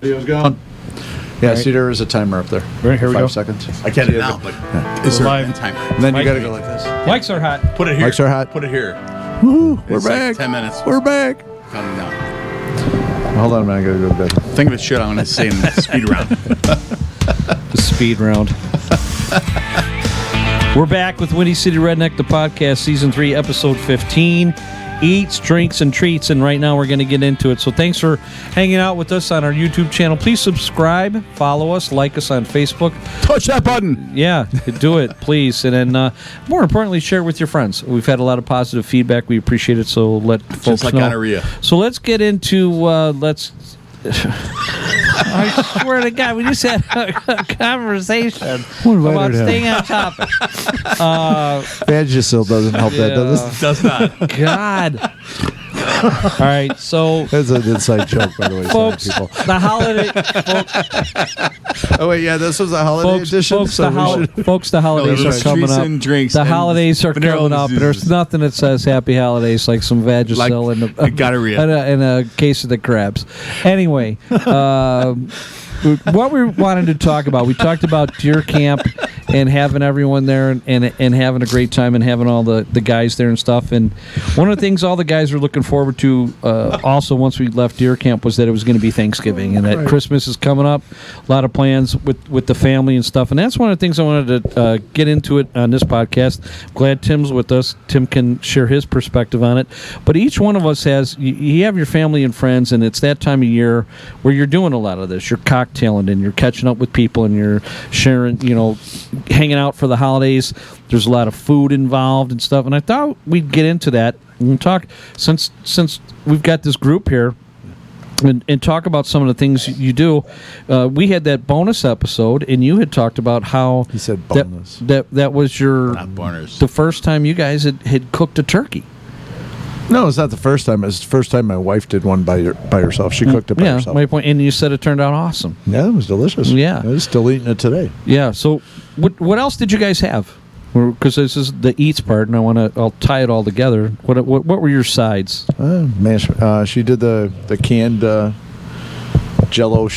Video's going. Yeah, see, there is a timer up there. Right, here we go. 5 seconds. I get it now, but is there a timer? And then you got to go like this. Mics are hot. Put it here. Mics are hot. Put it here. Woo, we're It's like back. 10 minutes. We're back. Counting down. Hold on a minute. I got to go to bed. Think of the shit I'm going to say in the speed round. The speed round. We're back with Windy City Redneck, the podcast, Season 3, Episode 15. Eats, drinks, and treats, and right now we're going to get into it. So thanks for hanging out with us on our YouTube channel. Please subscribe, follow us, like us on Facebook. Touch that button. Yeah, do it, please. And then, more importantly, share it with your friends. We've had a lot of positive feedback. We appreciate it, so let folks Just like know. gonorrhea. So let's get into, I swear to God, we just had a conversation about staying on topic. Vagisil doesn't help that, does it? Does not. God. All right, so That's an inside joke, by the way. folks, Sorry, people. the holiday, Oh, wait, yeah, this was a holiday edition. folks, the holidays are Treats coming up. and drinks The and holidays are venereal coming up. diseases. There's nothing that says Happy Holidays like some Vagisil Like and a gonorrhea. and a case of the crabs. Anyway, what we wanted to talk about, we talked about deer camp and having everyone there and having a great time and having all the guys there and stuff. And one of the things all the guys were looking forward to also once we left deer camp was that it was going to be Thanksgiving and that Christmas is coming up. A lot of plans with the family and stuff. And that's one of the things I wanted to get into it on this podcast. I'm glad Tim's with us. Tim can share his perspective on it. But each one of us has, you have your family and friends, and it's that time of year where you're doing a lot of this. You're cocktailing and you're catching up with people and you're sharing, hanging out for the holidays. There's a lot of food involved and stuff, and I thought we'd get into that and talk since we've got this group here and talk about some of the things you do. We had that bonus episode, and you had talked about how He said bonus. that was Not boners. the first time you guys had cooked a turkey. No, it's not the first time. It's the first time my wife did one by herself. She cooked it by herself. My point. And you said it turned out awesome. Yeah, it was delicious. Yeah. I was still eating it today. Yeah. So, what else did you guys have? Because this is the eats part, and I'll tie it all together. What were your sides? She did the canned Jello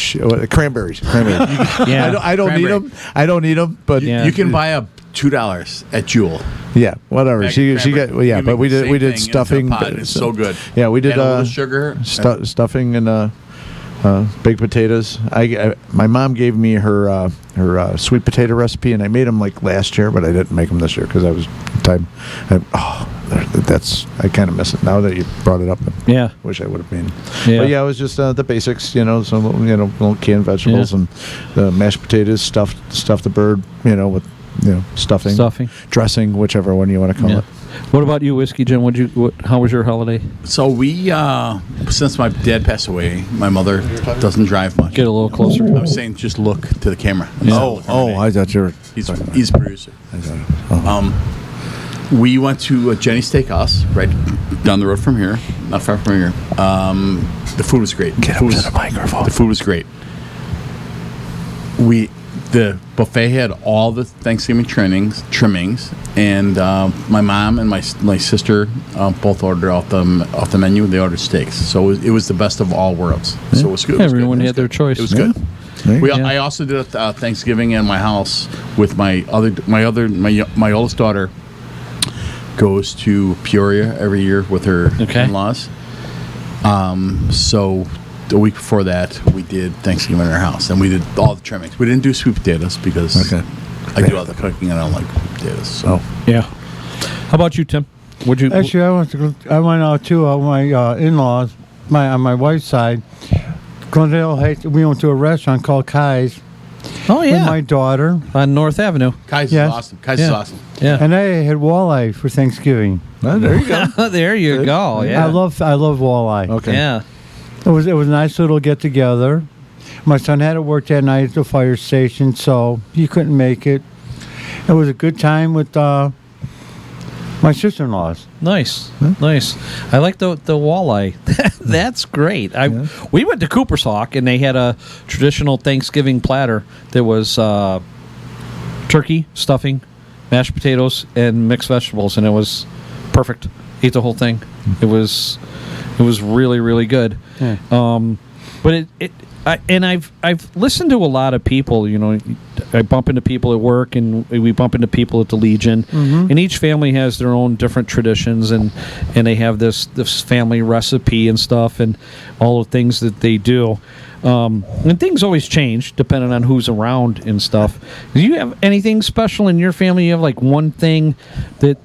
cranberries. Yeah, I don't need them. I don't need them. But Yeah. You can buy a $2 at Jewel. yeah, whatever. She got You but we make the did same stuffing. thing in a pot. It's so good. Yeah, we did Add a little sugar. stuffing and baked potatoes. My mom gave me her sweet potato recipe, and I made them like last year, but I didn't make them this year because I was time. I kind of miss it now that you brought it up. Yeah. Wish I would have made. Yeah. But yeah, it was just the basics, some little canned vegetables and the mashed potatoes, stuff the bird, with stuffing, dressing, whichever one you want to call it. What about you, Whiskey Jim? How was your holiday? So we, since my dad passed away, my mother doesn't drive much. Get a little closer. I was saying, just look to the camera. I thought you were. He's a producer. We went to Jenny's Steakhouse right down the road from here, not far from here. The food was great. Get up to the microphone. The food was great. The buffet had all the Thanksgiving trimmings, and my mom and my sister both ordered off the menu. They ordered steaks, so it was the best of all worlds. So it was good. Everyone had their choice. It was good. Yeah. I also did a Thanksgiving in my house with my oldest daughter. Goes to Peoria every year with her in-laws. So the week before that, we did Thanksgiving in our house, and we did all the trimmings. We didn't do sweet potatoes because I do all the cooking, and I don't like sweet potatoes. So. Yeah. How about you, Tim? Actually, I went out too. My in-laws, on my wife's side, Glendale Heights. We went to a restaurant called Kai's. Oh yeah. With my daughter on North Avenue. Kai's is awesome. Kai's is awesome. Yeah. And I had walleye for Thanksgiving. Oh, there you go. There you go. Yeah. I love walleye. Okay. Yeah. It was a nice little get together. My son had to work that night at the fire station, so he couldn't make it. It was a good time with my sister-in-laws. Nice. I like the walleye. That's great. We went to Cooper's Hawk, and they had a traditional Thanksgiving platter that was turkey, stuffing, mashed potatoes, and mixed vegetables, and it was perfect. Ate the whole thing. It was really, really good. Yeah. But I've listened to a lot of people. You know, I bump into people at work, and we bump into people at the Legion, and each family has their own different traditions, and they have this family recipe and stuff, and all the things that they do. And things always change depending on who's around and stuff. Do you have anything special in your family? You have like one thing that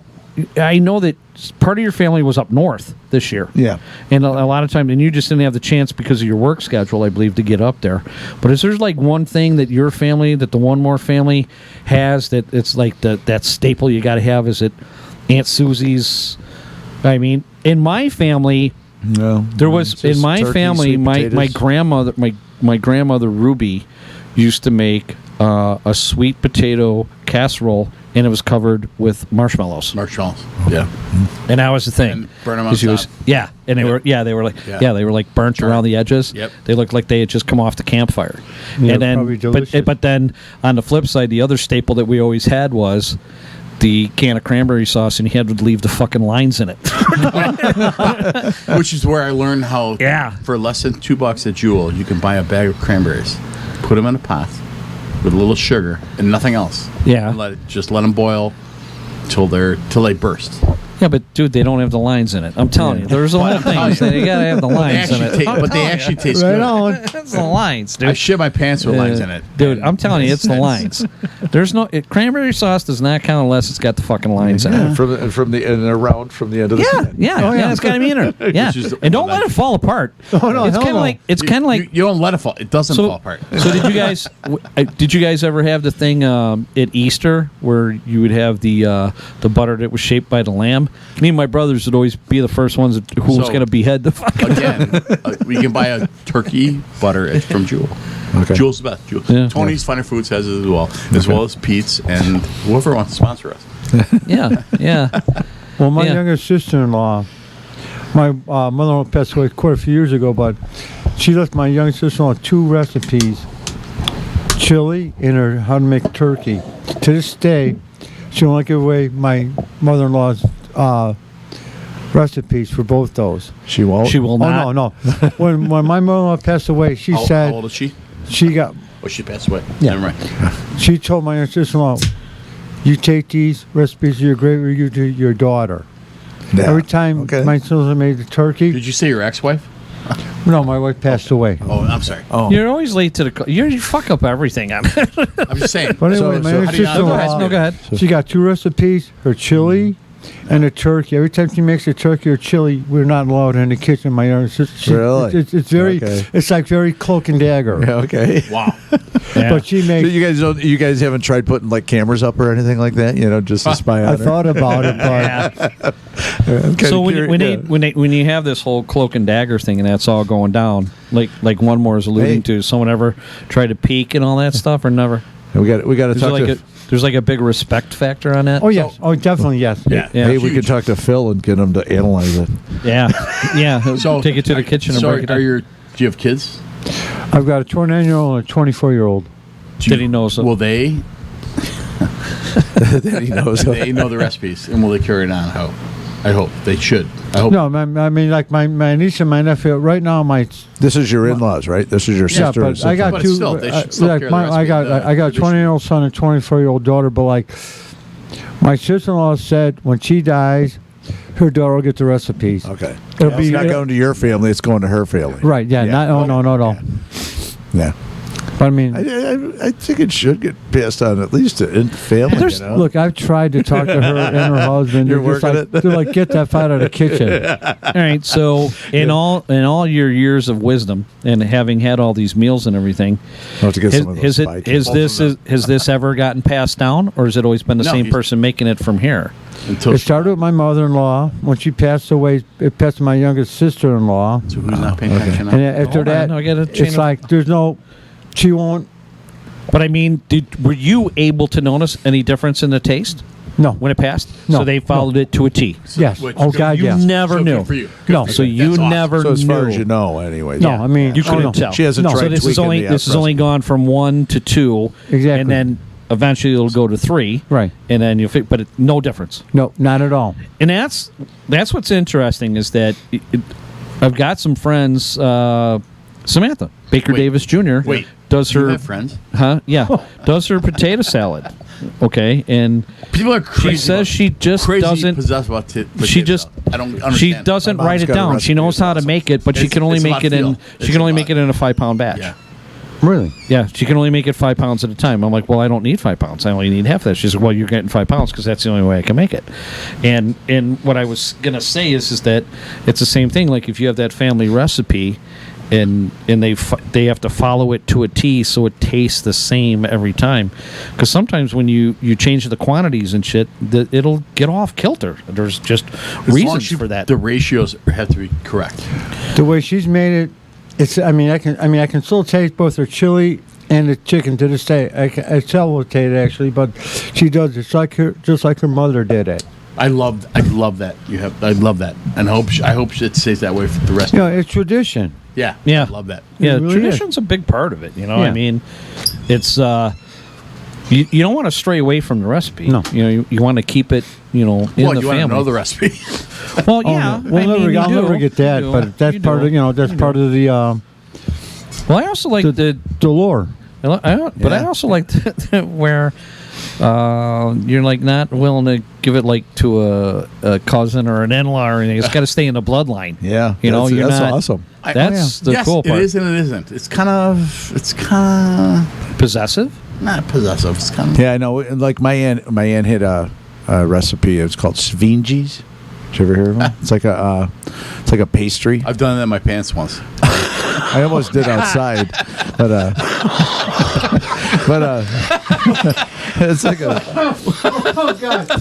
I know that part of your family was up north this year. Yeah. And a lot of times, and you just didn't have the chance because of your work schedule, I believe, to get up there. But is there like one thing that your family, that the One More family has, that it's like that staple you got to have? Is it Aunt Susie's? I mean, in my family, No. there was It's in just my turkey, family, sweet my potatoes. grandmother, my grandmother Ruby, used to make a sweet potato casserole, and it was covered with marshmallows. Marshmallows. Yeah. And that was the thing. And burn 'em on She was, top. yeah, and they were they were like burnt around the edges. Yep. They looked like they had just come off the campfire. Yeah, and then, probably delicious. but then on the flip side, the other staple that we always had was the can of cranberry sauce, and you had to leave the fucking lines in it. Which is where I learned how. Yeah. For less than $2 at Jewel, you can buy a bag of cranberries, put them in a pot with a little sugar and nothing else. Yeah. And let them boil till they burst. Yeah, but dude, they don't have the lines in it. I'm telling you, there's a whole thing. So you gotta have the lines in it. But they actually taste Right good. on. It's the lines, dude. I shit my pants with lines in it, Dude. I'm telling you, it's the lines. There's no cranberry sauce does not count unless it's got the fucking lines in it. From the and around from the end of the Yeah, can. yeah, it's got to be in there. Yeah, Which is and don't let it fall apart. Oh, no, it's hell kind of no. like You don't let it fall. It doesn't fall apart. So did you guys ever have the thing at Easter where you would have the butter that was shaped by the lamb? Me and my brothers would always be the first ones who was So, going to behead the fucking. Again, we can buy a turkey butter from Jewel. Okay. Jewel's the best. Jewel. Yeah. Tony's Finer Foods has it as well as Pete's, and whoever wants to sponsor us. Yeah, yeah. Well, my Yeah. younger sister-in-law, my mother-in-law passed away quite a few years ago, but she left my young sister-in-law 2 recipes, chili and her how to make turkey. To this day, she won't give away my mother-in-law's recipes for both those. She won't. She will not. Oh, no. when my mother-in-law passed away, she How said old is she? she got. Oh, she passed away. Yeah. Never mind. She told my young sister-in-law, "You take these recipes, you're great with you to your daughter." Yeah. Every time Okay. my sister made the turkey, Did you say your ex-wife? no, my wife passed away. Oh, I'm sorry. Oh. You're always late to the. You fuck up everything. I'm I'm just saying. But anyway, So- my so young how do you not- sister-in-law, no, go ahead. she got 2 recipes: her chili and the turkey. Every time she makes a turkey or chili, we're not allowed in the kitchen. My younger sister, Really? it's very, Okay. it's like very cloak and dagger. Yeah, okay. Wow. Yeah. But she So makes. you guys haven't tried putting like cameras up or anything like that, just to spy on I her? thought about it, but I'm kinda So curious, when you have this whole cloak and dagger thing and that's all going down, like One More is alluding Hey. to, someone ever tried to peek and all that stuff, or never? we got to There's talk like to. there's like a big respect factor on that. oh yes, oh definitely yes. Yeah. Yeah. Hey, we Huge. can talk to Phil and get him to analyze it. Yeah, yeah. So Take it to the kitchen and so break it down. do you have kids? I've got a 29-year-old and a 24-year-old. That he knows of. Will they? That he knows. They know the recipes, and will they carry it on? I hope they should. I hope. No, I mean like my niece and my nephew. Right now, my This is your in-laws, right? This is your yeah, sister. but and sister. I got But 2. still, they should still like carry the I got recipe, I got a tradition. 20-year-old son and 24-year-old daughter. But like my sister-in-law said, when she dies, her daughter will get the recipes. Okay. It'll It's be not going to your family. It's going to her family. right. Yeah. Yeah. No. Yeah. But I mean, I think it should get passed on at least to in family. There's- look, I've tried to talk to her and her husband. You're They're just working like, it? they're like, get that out of the kitchen. All right, so in all your years of wisdom and having had all these meals and everything, I'll have to get some of those spiked. has this ever gotten passed down, or has it always been the No, same he's- person making it from here? Until It started with my mother-in-law. When she passed away, it passed to my youngest sister-in-law. So who's not paying attention? And Now? after Hold on, that, I gotta chain it's up. like there's no. She won't. But I mean, were you able to notice any difference in the taste No. when it passed? No, So they followed it to a T. Yes. Which- Oh God, You yes. never So knew. good for you. No. Good for So you That's awesome. never So as knew. far as you know, anyways. No, Yeah. I mean You oh, couldn't no. tell. She hasn't No. tried So this is tweaking only the this has only gone from 1 to 2, Exactly. and then eventually it'll go to 3, Right. and then but no difference. No, not at all. And that's what's interesting is that I've got some friends Samantha Baker Wait. Davis Jr. Wait, does you her have friends? Huh? Yeah. Does her potato salad. Okay, and People are crazy. she says she just crazy doesn't. possessed about She just. I don't understand. She doesn't My mom's write it got a down. She recipe knows how to also. make it, but she It's- can only it's make about it in. feel. She It's can only about- make it in a 5-pound batch. Yeah. Really? Yeah, she can only make it 5 pounds at a time. I'm like, well, I don't need 5 pounds. I only need half that. She said, well, you're getting 5 pounds because that's the only way I can make it. And what I was gonna say is that it's the same thing. Like if you have that family recipe, and they have to follow it to a T so it tastes the same every time. Because sometimes when you change the quantities and shit, it'll get off kilter. There's just As long reasons as you- for that. The ratios have to be correct. The way she's made it, it's. I mean, I can still taste both her chili and the chicken to this day. I tell with it actually, but she does it just like her mother did it. I love that. I love that, and I hope it stays that way for the rest. You know, it's tradition. Yeah, Yeah. I love that. Yeah, It really tradition's a big part of it. You know, I Yeah. mean, it's you don't want to stray away from the recipe. No. You know, you want to keep it. You know, in Well, the you want to family. know the recipe? Well, Oh, yeah. no. I'll never get that, You do. but that's You part do. of that's part of the Well, I also like the lore. but I Yeah. also like where you're like not willing to give it like to a cousin or an in-law or anything. It's got to stay in the bloodline. Yeah, You know, that's, you're that's not- awesome. That's the yes, cool part. It is and it isn't. It's kind of Possessive. not possessive. It's kind of Yeah, I know. Like my aunt had a recipe. It was called Svingies. Did you ever hear of them? It's like a pastry. I've done it in my pants once. I almost did outside, but it's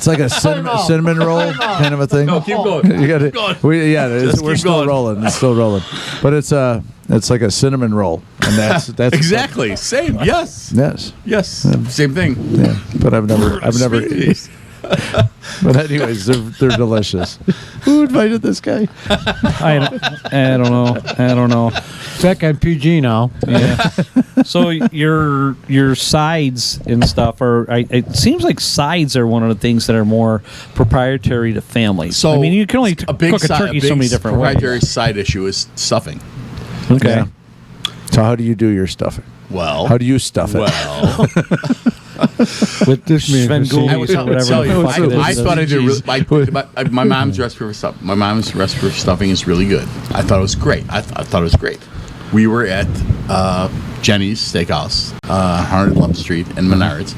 like a cinnamon roll kind of a thing. No, keep going. You gotta, Keep going. we're keep still going. rolling. It's still rolling, but it's like a cinnamon roll, and that's Exactly. Same. Yes. Yes, Yes. Same thing. yeah. But I've never. Sweeties. But anyways, they're delicious. Who invited this guy? I don't know. Back on PG now. Yeah. So your sides and stuff are. It seems like sides are one of the things that are more proprietary to families. So I mean, you can only a big cook a si- turkey big so many different proprietary ways. side issue is stuffing. Okay. Yeah. So how do you do your stuffing? Well, How do you stuff it? Well, With This means Svengoolis I or would whatever tell the you, fuck it I is. thought I did really. My mom's recipe for stuff. My mom's recipe for stuffing is really good. I thought it was great. I thought it was great. We were at Jenny's Steakhouse, 111th Street in Menard.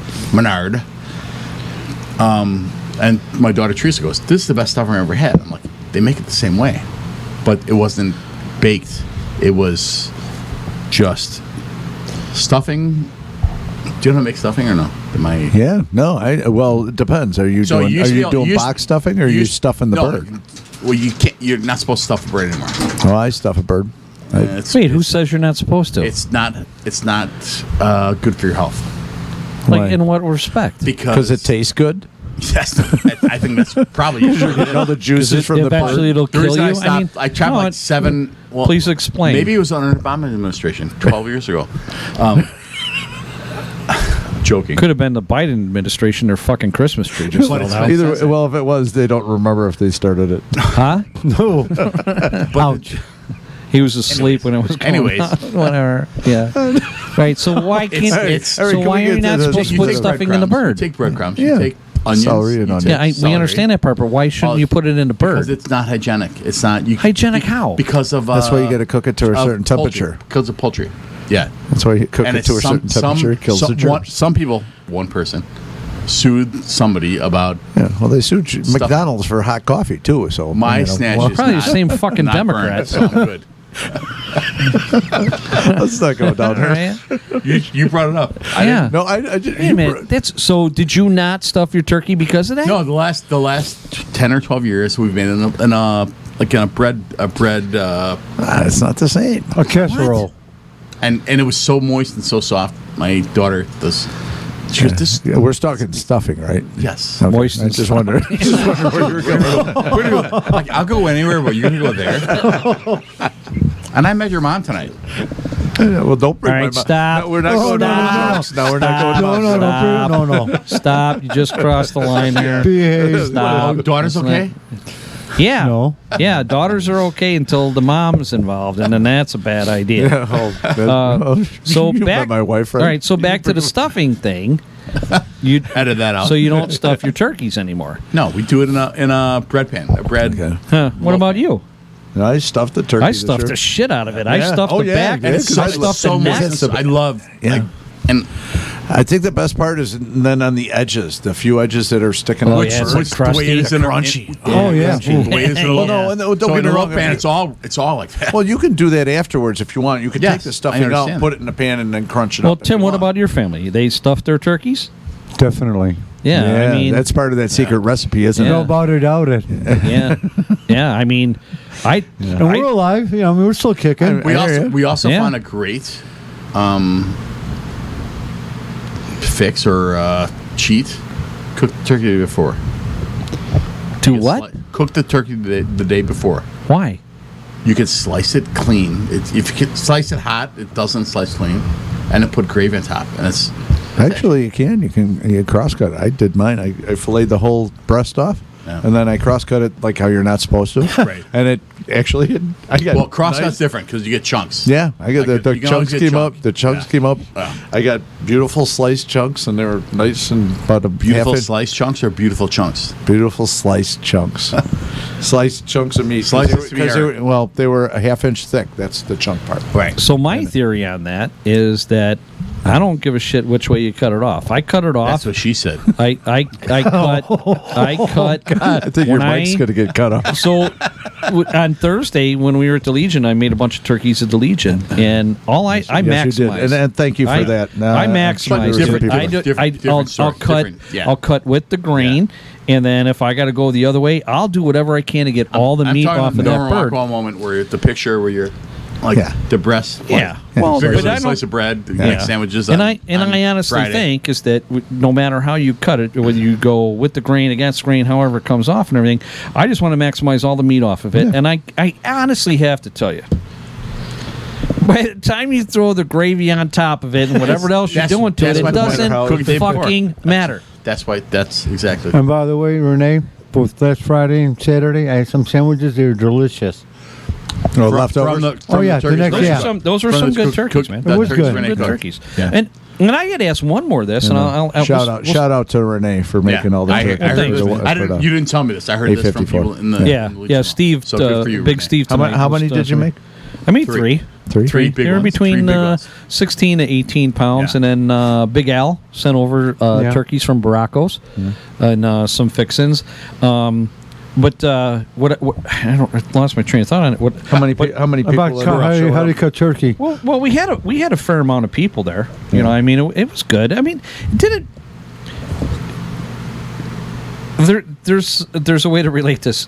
And my daughter Teresa goes, "This is the best stuffing I ever had." I'm like, "They make it the same way, but it wasn't baked. It was just stuffing." Do you know how to make stuffing or no? Yeah, no. Well, it depends. Are you So doing? you Are used to you be able- doing you used- box stuffing, or are you stuffing the no, bird? Well, you can't. You're not supposed to stuff a bird anymore. Oh, I stuff a bird. It's, Wait, who says you're not supposed to? It's not. It's not good for your health Like Why? in what respect? Because it tastes good. Yes, I think that's probably it. You know the juices from the Eventually bird. it'll The kill reason you. I stopped, I tried no, like it- 7. Well, Please explain. Maybe it was under the Obama administration 12 years ago. Joking. Could have been the Biden administration or fucking Christmas tree just But fell it's out. fine. Either well, if it was, they don't remember if they started it. Huh? No. Ouch. He was asleep when it was going Anyways. on. Whatever. Yeah. Right. So why can't? it's- so Eric, can why we are you get not to the- supposed to you put take stuffing in the bird? You take breadcrumbs. Yeah. You take onions. Celery and you onions. take Yeah, we celery. understand that part, but why shouldn't you put it in the bird? Because it's not hygienic. It's not. Hygienic how? Because of. That's why you got to cook it to a certain poultry. temperature. Because of poultry. Yeah. That's why you cook And it to a certain temperature. It kills the germs. Some people, one person, sued somebody about Yeah, well, they sued Stuff. McDonald's for hot coffee too. So my you know, snatch. well, is probably the not- same fucking not burned, Democrats. so I'm good. let's not go down there. Right? You brought it up. Yeah. No, I just, Wait a minute. That's so. Did you not stuff your turkey because of that? No, the last 10 or 12 years we've been in a bread it's not the same. A casserole. and it was so moist and so soft. My daughter does. She goes, this. Yeah, we're talking stuffing, right? Yes. Okay. Moist I and just wondered. Just wondered where you were going. Where do you go? Like, I'll go anywhere, but you're gonna go there. And I met your mom tonight. Well, don't bring All my right, mom. stop. No, we're not Oh, going no, down no, to no. jokes. No, we're not going No, down. no, no, no, no. Stop! You just crossed the line here. Behave. Stop. Daughter's That's okay? Yeah. No. Yeah, daughters are okay until the mom's involved, and then that's a bad idea. So you back, met my wife, right? All right, so back to the stuffing thing. You Edit that out. So you don't stuff your turkeys anymore. No, we do it in a bread pan. A bread. Okay. Huh. What about you? No, I stuffed the turkey. I this stuffed year. the shit out of it. I Yeah. stuffed Oh, the yeah, back. yeah, I 'cause I stuffed love the so neck. much. I love. Yeah. Like, and I think the best part is then on the edges, the few edges that are sticking out. yeah, it's like the way it is in a crunchy. Oh, yeah. The way it is in a Well, no, and don't so get in me a wrong, rope pan, it's all like that. Well, you can do that afterwards if you want. You can Yes, take the I stuffing out, understand put it in the pan, and then crunch it Well, up. if Tim, you what want. about your family? They stuff their turkeys? Definitely. Yeah, I mean, that's part of that secret recipe, isn't Yeah. No about it, doubt it. yeah, yeah. I mean, And we're alive. You know, I mean, we're still kicking. We also Yeah. found a great fix or cheat. Cook the turkey before. to You what? Cook the turkey the day before. Why? You can slice it clean. If you can slice it hot, it doesn't slice clean, and then put gravy on top, and it's Actually, you can cross cut it. I did mine. I filleted the whole breast off, Yeah. and then I cross cut it like how you're not supposed to. Right. And it actually, I got well, cross nice- cut's different because you get chunks. Yeah, I got Like the you can always chunks get came chunk. up. The chunks Yeah. came up. Yeah. I got beautiful sliced chunks, and they were nice and about a Beautiful half inch, sliced chunks or beautiful chunks. beautiful sliced chunks, sliced chunks of meat. Slices to be hard. Well, they were a half inch thick. That's the chunk part. Right. So my theory on that is that I don't give a shit which way you cut it off. I cut it off. That's what she said. I cut. I think your when mic's gonna get cut off. So on Thursday when we were at the Legion, I made a bunch of turkeys at the Legion, and I Yes, you did. maximized. And thank you for that. No, I I'm sure maximize there were it. people- I do, different I'll story, cut. different, yeah. I'll cut with the grain, and then if I got to go the other way, I'll do whatever I can to get all the I'm meat talking off of about that Norman bird. Rockwell moment where the picture where you're like Yeah. the breast. Yeah. Like, Well, bigger but than I a slice don't- of bread. You Yeah. make sandwiches. And on, I honestly Friday. think is that no matter how you cut it, whether you go with the grain, against grain, however it comes off and everything, I just want to maximize all the meat off of it. And I honestly have to tell you, by the time you throw the gravy on top of it and whatever else you're That's- doing to that's it, why it no matter doesn't how cooked they fucking matter. That's why. That's exactly. And by the way, Renee, both last Friday and Saturday, I had some sandwiches. They were delicious. No, leftovers. Oh, yeah, the next- Those yeah. are some good turkeys, man. It was good. Some good turkeys. Yeah. And I got to ask one more of this, and I'll Shout out to Renee for making all the I turkeys. heard Thanks, this. man. I didn't, you didn't tell me this. I heard this from A54. people in the. Yeah, in the yeah. Legion. Steve, So good for you, Big Renee. Steve. How, tonight how was, many did you make? I made Three. three. Three big They were ones, between three big ones. 16 to 18 pounds, Yeah. and then Big Al sent over Yeah. turkeys from Baracos and some fixins. But what I lost my train of thought on it. What, How many people? About ended up how showing do you up? cut turkey? well, we had a fair amount of people there. You know, I mean, it was good. I mean, it didn't. There's a way to relate this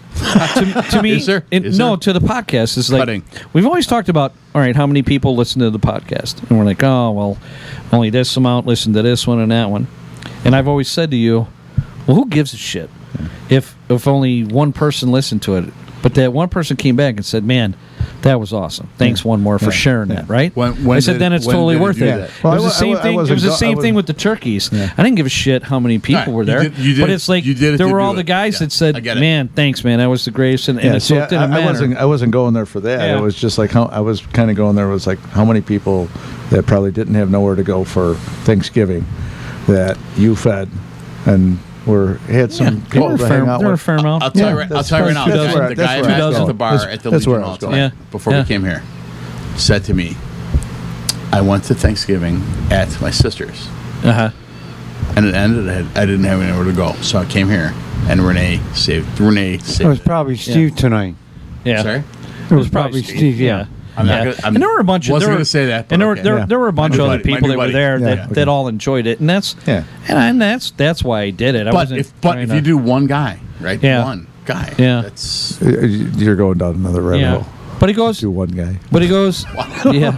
to me. Is there? No, to the podcast. It's like Cutting. we've always talked about. All right, how many people listen to the podcast? And we're like, oh well, only this amount listen to this one and that one. And I've always said to you, well, who gives a shit if only one person listened to it? But that one person came back and said, man, that was awesome. Thanks one more for sharing that, right? When I said, did- then it's when totally did it worth do it. that? Well, It was the same I thing. It wasn't was the go- I same thing wasn't- with the turkeys. Yeah. I didn't give a shit how many people Right. were there. You did- but it's like you did it there to were do all the it. guys Yeah, that said, I get it. man, thanks, man. That was the greatest. And Yeah, see, so it didn't matter. I wasn't going there for that. Yeah. It was just like how I was kind of going there was like how many people that probably didn't have nowhere to go for Thanksgiving that you fed and had some There were people to hang out a with. fair amount. I'll tell Yeah, you right that's now. where- that's where- The that's guy I where I met was at the going. bar at the That's where Legion I all was the going. time Yeah. before Yeah. we came here said to me, I went to Thanksgiving at my sister's. Uh-huh. And it ended. I didn't have anywhere to go, so I came here, and Renee saved. It was probably Steve tonight. Yeah. Sorry, It was probably Steve, yeah. I'm not Yeah. gonna- And there were a bunch of wasn't there were- gonna say that, but and there okay. were there were a bunch My of new other buddy, my people new that were buddy. there Yeah, that, okay. that all enjoyed it, and that's Yeah. and that's why I did it. I But wasn't if trying you to- do one guy, right? Yeah. One guy. Yeah. That's You're going down another rabbit yeah, hole. but he goes, Do one guy. but he goes, yeah.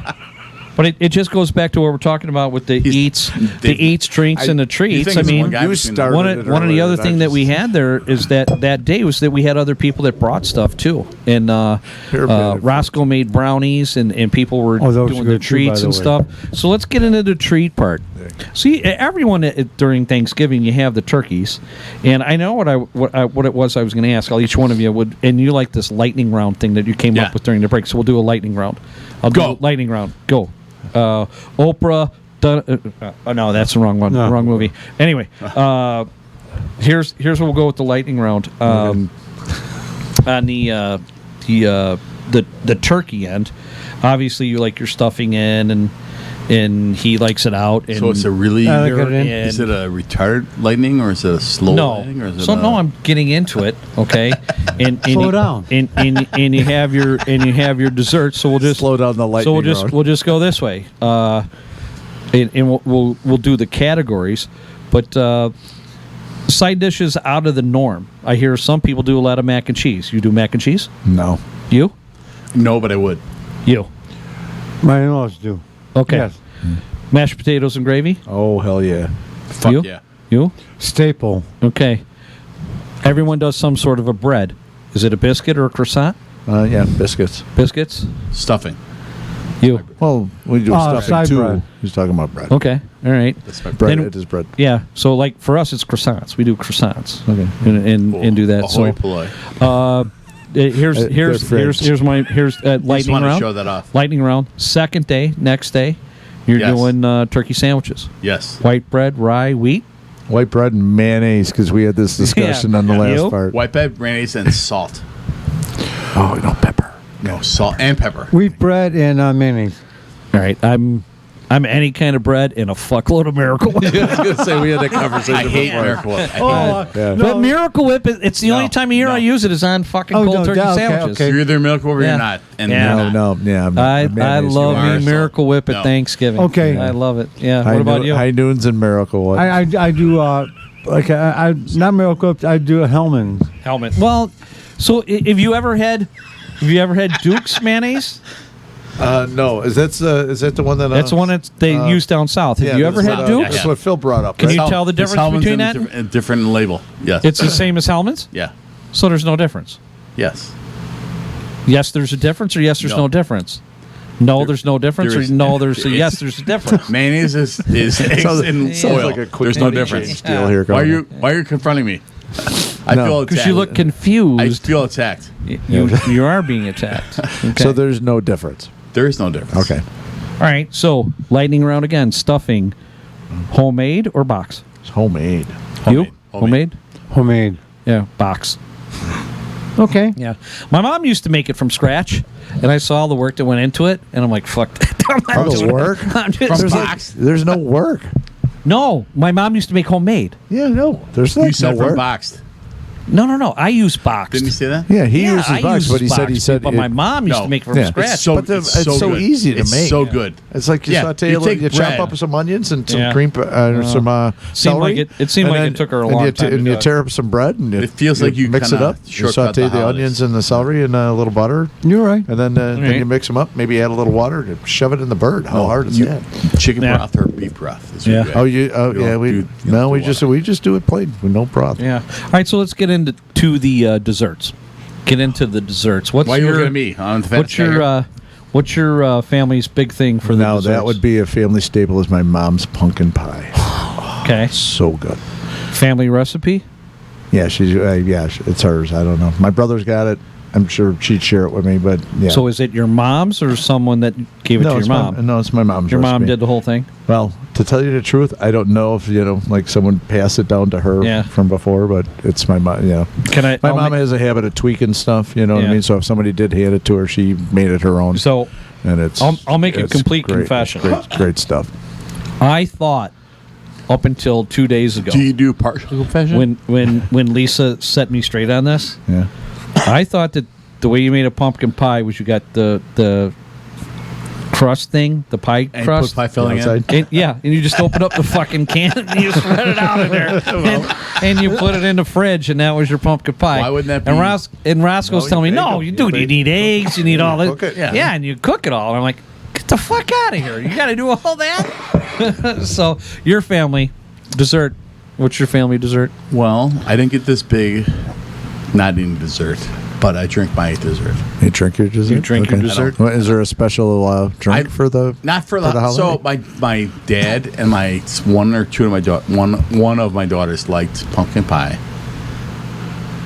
But it just goes back to what we're talking about with the eats, drinks, and the treats. think I it's mean, one guy you between started one it of the earlier, other and I thing that we just- had there is that day was that we had other people that brought stuff too, and Roscoe made brownies, and people were Oh, those doing were the good too, by treats the and way. stuff. So let's get into the treat part. See, everyone during Thanksgiving, you have the turkeys, and I know what it was I was going to ask. Each one of you would, and you like this lightning round thing that you came up with during the break. So we'll do a lightning round. I'll do a lightning round. Go, Oprah. Oh no, that's the wrong one. No. Wrong movie. Anyway, here's what we'll go with the lightning round. On the turkey end, obviously you like your stuffing in, and he likes it out. And So it's a really. in. Is it a retarded lightning or is it a slow lightning? Or is it no, I'm getting into it. Okay, and Slow down. And you have your dessert. So we'll just Slow down the lightning round. we'll just go this way. And we'll do the categories, but side dishes out of the norm. I hear some people do a lot of mac and cheese. You do mac and cheese? No. You? No, but I would. You? My in-laws do. Okay. Yes. Mashed potatoes and gravy? Oh, hell yeah. Fuck You? yeah. You? Staple. Okay. Everyone does some sort of a bread. Is it a biscuit or a croissant? Yeah, biscuits. Biscuits? Stuffing. You? Well, we do stuffing side too. bread. He's talking about bread. Okay. All right. That's my Bread, Then- it is bread. Yeah. So, like, for us, it's croissants. We do croissants. Okay. And do that. Ahoy So, polloi. here's they're French. Just lightning want to round. show that off. Lightning round. Second day, next day, you're Yes. doing turkey sandwiches. Yes. White bread, rye, wheat. White bread and mayonnaise, because we had this discussion on the last You? part. White bread, mayonnaise, and salt. Oh, no, pepper. No, salt and pepper. Wheat bread and mayonnaise. All right, I'm any kind of bread and a fuckload of Miracle Whip. I was going to say, we had that I conversation hate before. Miracle Whip. I hate it. Yeah. But Miracle Whip, it's the only No, time of year no. I use it is on fucking Oh, cold no, turkey okay, sandwiches. okay. You're either Miracle Whip or Yeah. you're not. And Yeah. you're No, not. no, yeah. I mayonnaise, love you are, me so- Miracle Whip at No. Thanksgiving. Okay. I love it. Yeah. High What about no- you? High noons and Miracle Whip. I do I not Miracle Whip. I do a Hellman's. Helmet. Well, so have you ever had Duke's mayonnaise? No, is that the one that? That's the one that they use down south. Have you ever that's had what- Duke's? That's what Phil brought up. Can right? you tell the difference Hellman's between and that? A different label. Yes. It's the same as Hellman's? Yeah. So there's no difference. Yes. Yes, there's a difference, or yes, there's no No. difference. No, there's no difference, there or is- no, there's a it's- yes, there's a difference. Mayonnaise is eggs Sounds- and sounds oil. like a quick There's no money difference. change deal here. Why are going you confronting me? I No. feel Because attacked. you look I confused. feel attacked. You are being attacked. Okay. So there's no difference. There is no difference. Okay. All right. So lightning round again. Stuffing, homemade or box? It's homemade. You Homemade. homemade? Homemade. Yeah, box. Okay. Yeah, my mom used to make it from scratch, and I saw the work that went into it, and I'm like, "Fuck that!" I'm not All the doing it. work? I'm just- From box? There's no work. No, my mom used to make homemade. Yeah, no. There's like You said no from work. boxed. No. I use boxed. Didn't you say that? Yeah, he Yeah, uses I box, use but he boxed, said But it- my mom used No. to make it from Yeah. scratch. It's so, But it's so, so good. easy to it's make. so good. It's like you Yeah, saute, you you, take chop bread. up some onions and some Yeah. cream, some seemed celery. like it seemed and like then- it took her a and long you time to and do you it. tear up some bread and It feels like you mix it kinda up. You shortcut saute the the onions holidays. and the celery and a little butter, You're right. and then right. you mix them up. Maybe add a little water to shove it in the bird. How No, hard is you- that? Chicken Yeah. broth or beef broth. Is what Yeah. you Oh, add. you? Oh, You yeah. don't We do- you don't no. do We just do it plain with no broth. Yeah. All right. So let's get into the desserts. Get into the desserts. What's Why are you your looking at me? I'm the what's fat guy here. your family's big thing for the Now desserts? that would be a family staple. Is my mom's pumpkin pie. okay. So good. Family recipe. Yeah, it's hers. I don't know. My brother's got it. I'm sure she'd share it with me, but yeah. So is it your mom's or someone that gave it to your it's mom? no, it's my mom's. Your mom recipe. did the whole thing. Well, to tell you the truth, I don't know if like someone passed it down to her Yeah. from before, but it's my mom. Can I? My I'll mom make- has a habit of tweaking stuff. You know what Yeah. I mean. So if somebody did hand it to her, she made it her own. So and it's I'll make a it's complete great. confession. It's great stuff. I thought up until 2 days ago Do you do partial confession? when Lisa set me straight on this, Yeah. I thought that the way you made a pumpkin pie was you got the crust thing, the pie and crust. put pie filling in. Outside. And you just open up the fucking can and you spread it out in there, and you put it in the fridge, and that was your pumpkin pie. Why wouldn't that And be- Roscoe's No, telling me, you bake no, them. you You do. You bake need eggs. You need all this. cook it. Yeah, and you cook it all. And I'm like, get the fuck out of here. You got to do all that. So your family dessert. What's your family dessert? Well, I didn't get this big, not eating dessert. but I drink my dessert. You drink your dessert. You drink your dessert? Well, is there a special drink for the? Not for the holiday? So my dad and one of my daughters liked pumpkin pie,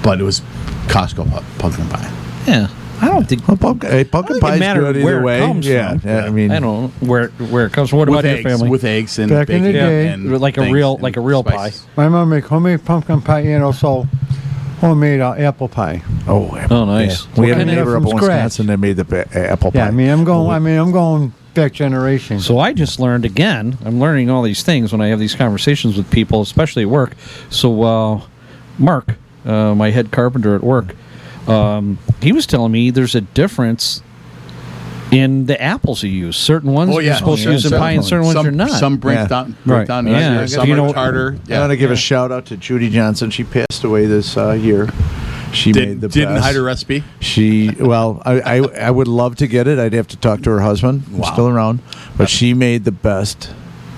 but it was Costco pumpkin pie. Yeah. I don't think. Well, pumpkin pie is good either way. Yeah, I mean, I don't know where it comes from. What with about eggs, your family? with eggs and Back in bacon the day. and Like a things real- and like a real pie. spices. My mom make homemade pumpkin pie and also homemade apple pie. oh, nice. Yeah. We had a What kind of neighbor up from in scratch? Wisconsin that made the apple pie. Yeah, I'm going back generations. So I just learned again. I'm learning all these things when I have these conversations with people, especially at work. So Mark, my head carpenter at work, he was telling me there's a difference in the apples you use. Certain ones Oh, yeah. you're supposed to Oh, use in yeah, pie, and certain ones you're not. Some break Yeah. down Right. easier. Yeah. Some You are know- harder. I want to give a shout out to Judy Johnson. She passed away this year. She made the Didn't best. hide her recipe. I would love to get it. I'd have to talk to her husband. Who's Wow. still around, but she made the best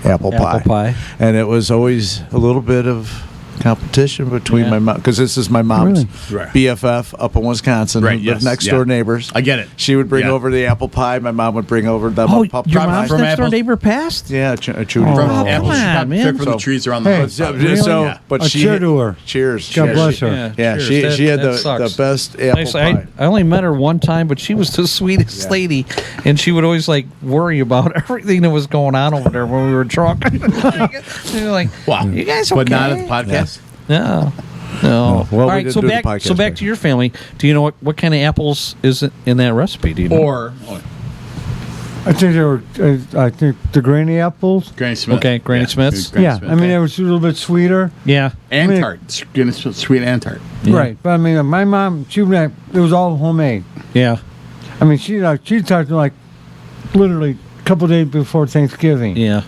apple pie. And it was always a little bit of competition between Yeah. my mom, because this is my mom's Really? Right. BFF up in Wisconsin. Right, Who lived yes, next yeah. door neighbors. I get it. She would bring Yeah. over the apple pie. My mom would bring over the Oh, pup your pie. mom's from next door apples? neighbor passed? Yeah, Judy. From come apples she on, got man. picked from the So- trees around the Hey, house. So, Really? but A she cheer to her. Cheers. God Yeah, bless she- her. Yeah, cheers. she had That the sucks. best apple Nice. pie. I only met her one time, but she was the sweetest Yeah. lady, and she would always like worry about everything that was going on over there when we were drunk. She was like, Wow. "You guys okay?" But not at the podcast. No. No. Well, All we right, didn't so do the back podcast back to your family. Do you know what kind of apples is in that recipe? Do you know? Or I think they were. I think the Granny apples. Granny Smith. Okay, Granny Smith's. Granny Yeah, Smith. I mean it was a little bit sweeter. Yeah. and I mean- tart. Granny Smith, sweet and tart. Yeah. Right, but I mean my mom, it was all homemade. Yeah. I mean she started like literally a couple days before Thanksgiving. Yeah.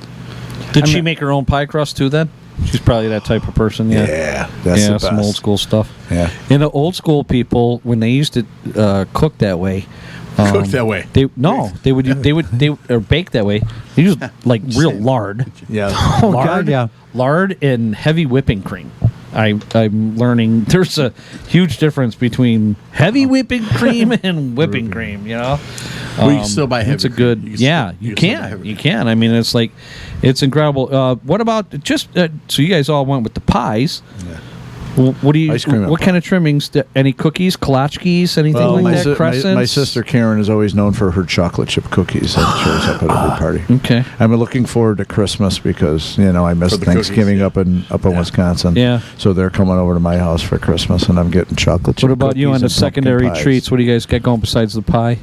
Did I she mean- make her own pie crust too? Then she's probably that type of person. Yeah. Yeah, that's yeah, the some best. old school stuff. Yeah. And the old school people, when they used to cook that way, Cook that way. They would or bake that way. They use like real lard, Yeah. Oh lard, God, yeah. lard and heavy whipping cream. I'm learning there's a huge difference between heavy whipping cream and whipping cream. You know, Well, you can still buy heavy It's a cream. good. You can Yeah, still- you you can still buy can. heavy You cream. can. I mean, it's like, it's incredible. What about just so you guys all went with the pies? What do you? Ice cream and What pie. kind of trimmings? Any cookies, kolaczkis, anything Well, like my, that? si- Crescents? my sister Karen is always known for her chocolate chip cookies that shows up at every party. Okay. I'm looking forward to Christmas because I missed For the cookies, Thanksgiving yeah. up in Wisconsin. Yeah. So they're coming over to my house for Christmas, and I'm getting chocolate chip. What about you cookies on the and pumpkin secondary pies. treats? What do you guys got going besides the pie?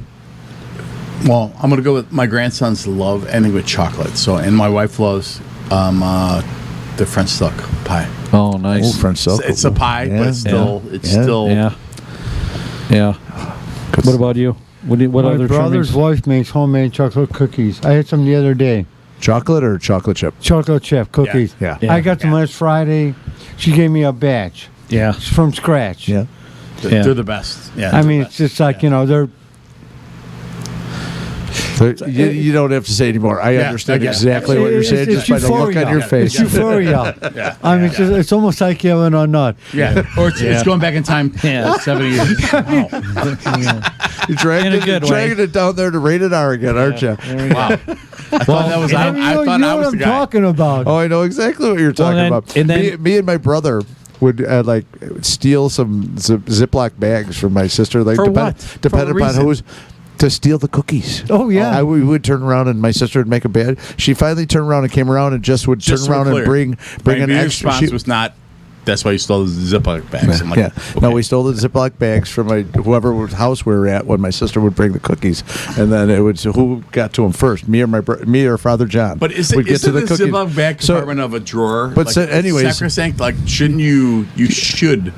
Well, I'm gonna go with my grandsons love anything with chocolate. So, and my wife loves the French silk pie. Oh, Oh, nice. French silk. It's a pie, but it's still Yeah. Yeah. What about you? What My other brother's trimmings? wife makes homemade chocolate cookies. I had some the other day. chocolate or chocolate chip. Chocolate chip cookies. Yeah. Yeah. I got them last Friday. She gave me a batch Yeah. from scratch. Yeah. Yeah. They're the best. Yeah, I they're mean, the it's best. just like, Yeah. they're You don't have to say anymore. I Yeah, understand I get it. exactly what you're saying just by the look on your face. It's euphoria. Yeah. I mean, it's almost like having a nut. Yeah, or it's going back in time. Yeah. 70 years. Wow. You're dragging, In a good way. dragging it down there to rated R again, aren't you? Wow. I thought that was. I mean, I thought you I know was what the I'm guy. talking about. Oh, I know exactly what you're talking then- about. and then- me and my brother would steal some Ziploc bags from my sister. Like For depend- what? For Depending what upon reason? who's to steal the cookies. Oh, yeah. we would turn around and my sister would make a bad. She finally turned around and came around and just would Just turn around so and we're clear. bring My an immediate extra. response was not. That's why you stole the Ziploc bags. I'm like, Yeah. okay. No, we stole the Ziploc bags from whoever house we were at when my sister would bring the cookies, and then it would who got to them first, me or Father John. But is would it the cookies. Ziploc bag So- compartment of a drawer? But so- anyways- sacrosanct. Like, shouldn't you? You should.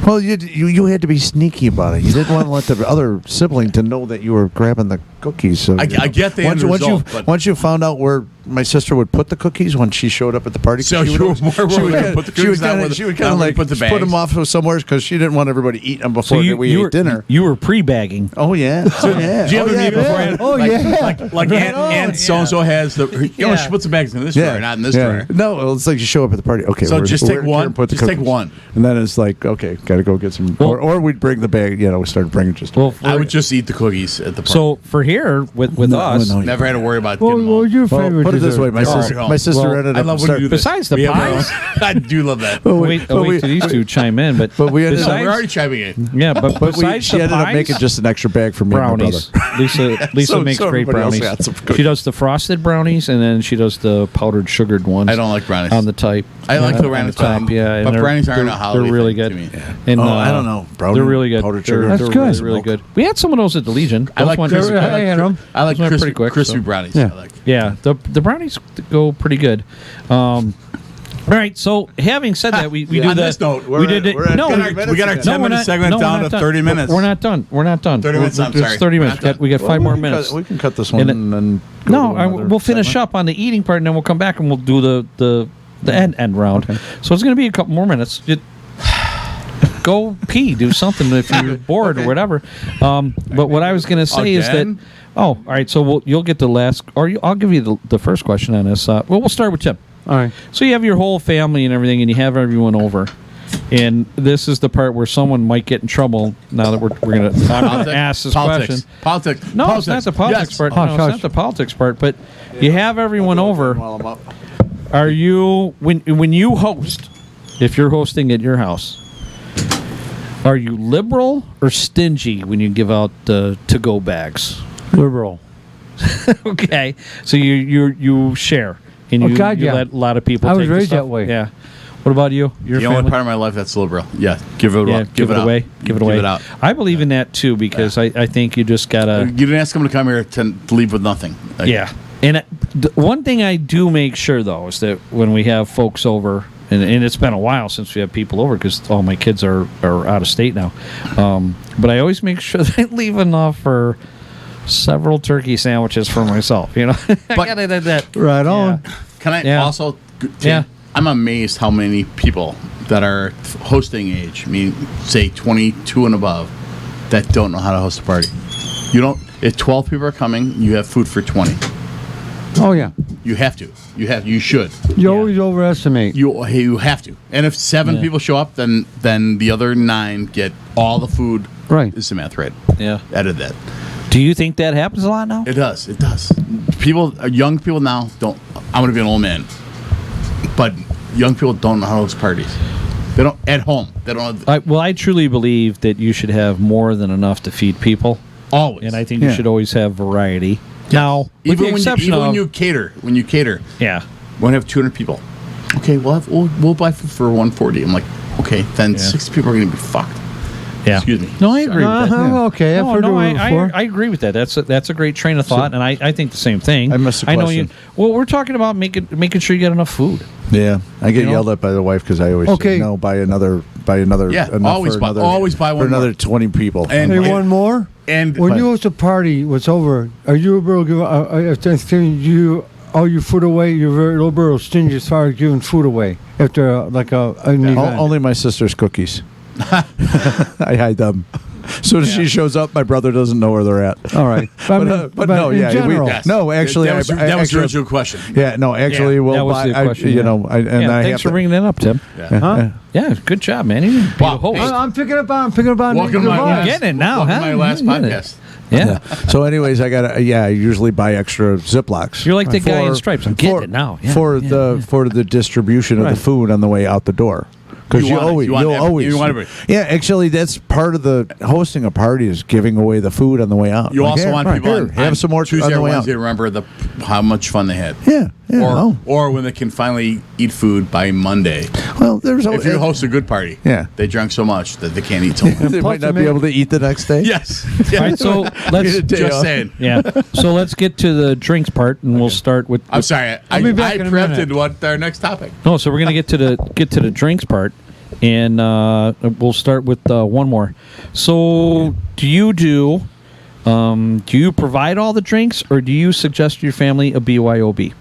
Well, you had to be sneaky about it. You didn't want to let the other sibling to know that you were grabbing the cookies. So, I get the end result, but- once you found out where my sister would put the cookies when she showed up at the party, So she you would were more worried about put the cookies down where the- she would down kind of where like you put the put them bags. off somewhere because she didn't want everybody to eat them before we were, ate dinner. You were pre-bagging. Oh yeah. Do you ever meet beforehand? Oh, yeah. Like Aunt so-and-so has the... she puts the bags in this drawer, not in this drawer. No, well, it's like you show up at the party. Okay, So we're- just we're take here one. and put the Just take cookies. one. And then it's like, okay, got to go get some. Well- or we'd bring the bag. We started bringing just. Well, I would just eat the cookies at the party. so for here with us, no, Never had to worry about What getting them what all. was your well, favorite put it this dessert? way, my sister Well, ended I up. love when you do this. Besides the We have our pies. own- I do love that. But wait till these two chime in. But we ended No, up- we're besides, already chiming in. yeah, but But besides she the ended up pies, making just an extra bag for me brownies. and my brother. Lisa So- makes so great everybody else brownies. got some cookies. She does the frosted brownies, and then she does the powdered sugared ones. I don't like brownies. on the type. I like the on brownies, top, but- yeah. and but they're- brownies aren't a they're- holiday They're really thing good. to me. And, I don't know. Brownie, they're really good. powdered They're, sugar. they're That's really, good. really good. We had some of those at the Legion. I like Those ones- crispy. I had 'em. I like Those went crispy, pretty quick, crispy so. brownies. Yeah. I like. Yeah, the brownies go pretty good. All right, so having said that, we do On the. this note, we did it. we're at No, 30 we- minutes we got our again. 10 we're minute not- segment no, we're down not to done. 30 minutes. We're not done. We're not done. 30 minutes, I'm It's sorry. 30 We're minutes. not done. We got 5 more minutes. We can cut this one And and then. We'll finish up on the eating part, and then we'll come back and we'll do the end round. So it's going to be a couple more minutes. Go pee, do something if you're bored or whatever. But what I was going to say is that. Again? Oh, all right. So you'll get the last, or I'll give you the first question on this. Well, we'll start with Tim. All right. So you have your whole family and everything, and you have everyone over. And this is the part where someone might get in trouble. Now that I'm going to ask this question. Politics. No, Politics. it's not the politics Yes. part. Hush, No, it's hush. not the politics part. But you have everyone over. While I'm up. Are you when you host? If you're hosting at your house, are you liberal or stingy when you give out to-go bags? Liberal. Okay, so you share and you, Oh, God, you yeah. let a lot of people. I was take the raised stuff? that way. Yeah. What about you? Your The only family? part of my life that's liberal. Yeah, give it Yeah, up. give it out. away. Give it away. Give it out. I believe in that too because I think you just gotta. You didn't ask them to come here to leave with nothing. Like, Yeah. And one thing I do make sure, though, is that when we have folks over, and it's been a while since we have people over because all my kids are out of state now, but I always make sure that I leave enough for several turkey sandwiches for myself. I gotta do that. Right on. Can I Yeah. also? Yeah. I'm amazed how many people that are hosting age, I mean, say 22 and above, that don't know how to host a party. You don't. If 12 people are coming, you have food for 20. Oh, yeah. You have to. You should. You always overestimate. You have to. And if 7 Yeah. people show up, then the other 9 get all the food. Right. Is the math right? Yeah. Edit that. Do you think that happens a lot now? It does. It does. Young people now don't. I'm going to be an old man, but young people don't know how to host parties. They don't at home. They don't. I truly believe that you should have more than enough to feed people, Always. and I think you Yeah. should always have variety. Now, with even the when exception even of when you cater, yeah. we're gonna have 200 people. Okay, we'll buy food for 140. I'm like, okay, then Yeah. 6 people are gonna be fucked. Yeah. Excuse me. No, I agree with that. Okay, I've heard No, of it before. I agree with that. That's a great train of thought, and I think the same thing. I missed a know you. question. Well, we're talking about making sure you get enough food. Yeah, I get You know? yelled at by the wife because I always Okay. say no. Buy another. Yeah, enough always for buy- another, always buy one for another more. 20 people. And- Hey, one more. And When you host a party, what's over? Are you able to give? If Thanksgiving, you all your food away? You're very liberal, stingy as far as giving food away after an event. Only my sister's cookies. I hide them. As soon as she shows up, my brother doesn't know where they're at. All right, But no, in yeah, general, Yes. no, actually, that was, I that was the actually, original question. yeah, no, actually, Yeah, we'll that was buy. the question, you yeah. know, I Thanks have for bringing that up, Tim. Yeah. huh? Yeah, good job, man. You didn't be Wow. the host. Hey. I'm picking up on. Welcome to my the last, getting it now, welcome huh? to my last You get it. podcast. Yeah. So, anyways, I usually buy extra Ziplocs. You're like the guy in For- stripes. I'm getting for- it now. Yeah, for yeah, for the distribution of Right. the food on the way out the door. Because You want it. You want everybody. yeah. Actually, that's part of the hosting a party is giving away the food on the way out. You Like, also here, want right, people here, on have some more Tuesday on the or way Wednesday out. to remember how much fun they had. Yeah, yeah. Or when they can finally eat food by Monday. Well, there's If you host a good party, Yeah. they drank so much that they can't eat till they might not be able to eat the next day. Yes. All right, so let's Get a day Just off. saying. yeah. So let's get to the drinks part, and we'll start with. I'm sorry. I'll be back I in a preempted minute. what our next topic. No, so we're gonna get to the drinks part, and we'll start with one more. So, do you do Do you provide all the drinks, or do you suggest to your family a BYOB?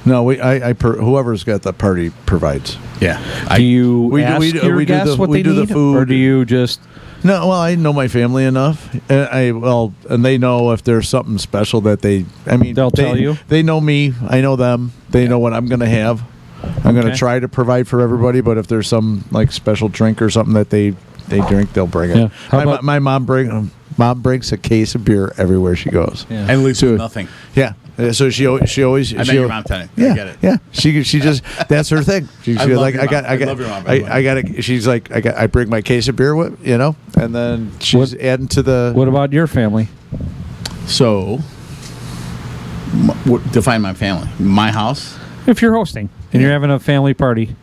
No, whoever's got the party provides. Yeah. Do you ask we do your guests what they do the need, food. or do you just? No, well, I know my family enough, and they know if there's something special that They'll tell you? They know me, I know them. They know what I'm going to have. I'm going to Okay. try to provide for everybody, but if there's some like special drink or something that they drink, they'll bring it. Yeah. How about- my mom brings a case of beer everywhere she goes. Yeah. And leaves So- with nothing. Yeah. So she always. I met she- your mom, Tony. Yeah, I get it. Yeah, she just that's her thing. She's I love like your I mom. got I love your mom, by the way. I got. She's like I bring my case of beer with and then she's adding to the. What about your family? So, define my family. My house. If you're hosting and you're having a family party,